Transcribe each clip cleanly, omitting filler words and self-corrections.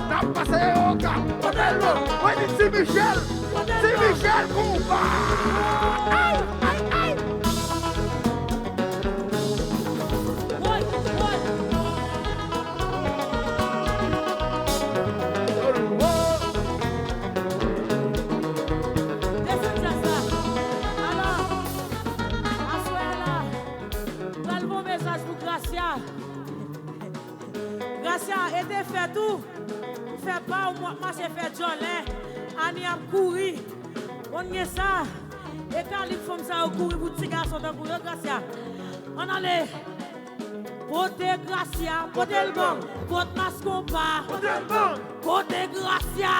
T'as passé au cap, Modelo. Oui, c'est Michel. C'est Michel qu'on va. Aïe, aïe, aïe. Gracia, et te fait tout. Fais pas ou moi, j'ai fait Jolin. Annie a couru. On y est ça. Et quand les femmes ça ont couru pour petit garçon dans le Gracia. On allait. Côté Gracia, côté le bon. Côté Mascompa. Côté le bon. Côté Gracia.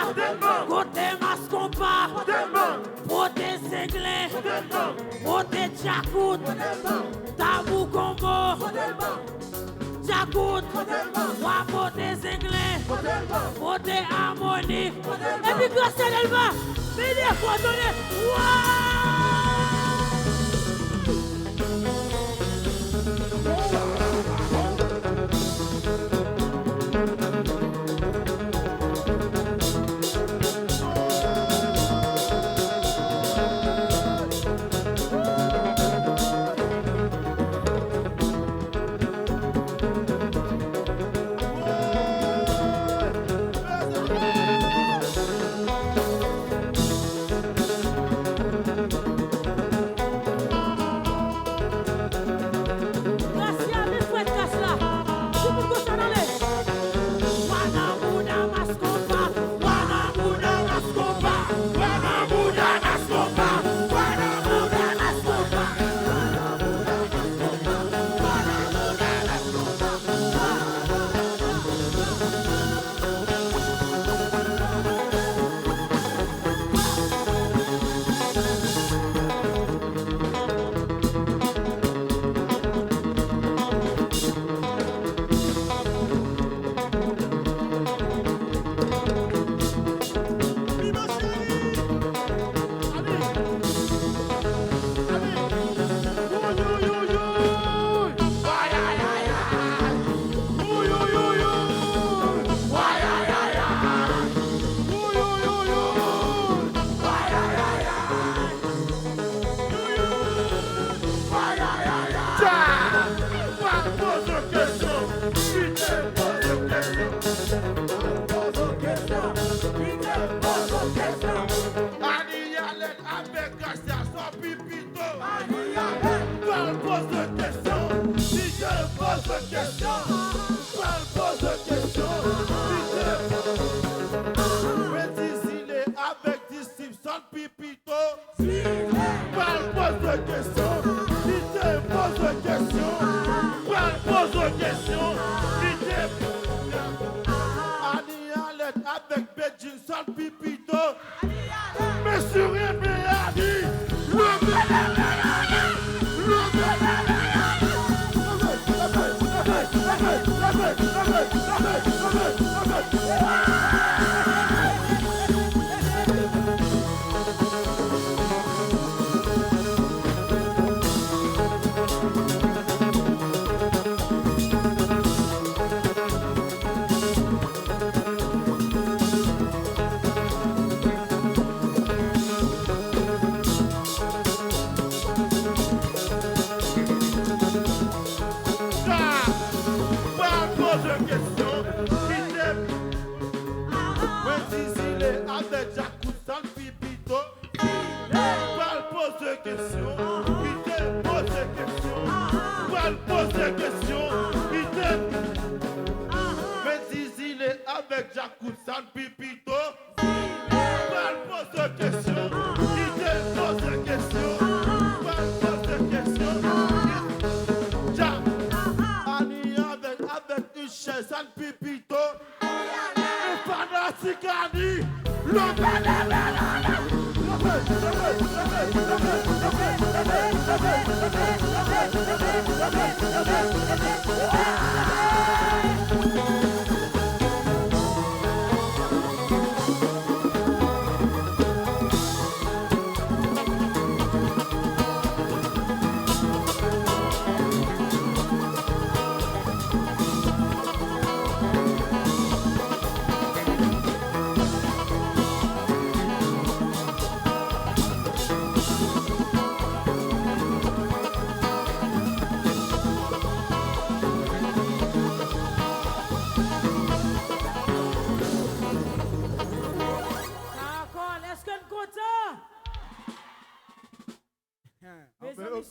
Côté Mascompa. Côté le bon. Côté Zenglin. Côté le bon. Côté Tchakout. Côté le bon. Tabou Combo. Côté le bon. Tchakout. Moi côté Zenglin. Côté Harmonie. Et puis Gracia elle va. Mais il faut donner.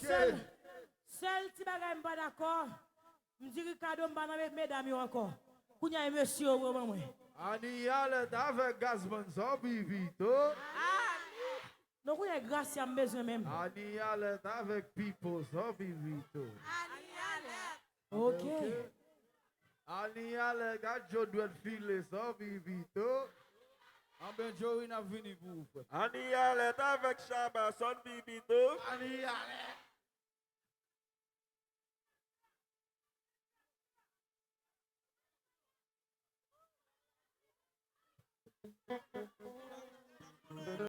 Seul petit bagay m'pas d'accord. M'di Ricardo m'pas avec mesdames encore. Kounya monsieur vraiment. ANIE alerte avec gazman zombie vito. Non kounya grâce à besoin même. ANIE alerte avec people zombie vito. OK. ANIE alerte got Joe doit filer zombie vito. Ben Joey n'a venu pour vous. ANIE alerte avec Chaba, son bibito. ANIE alerte.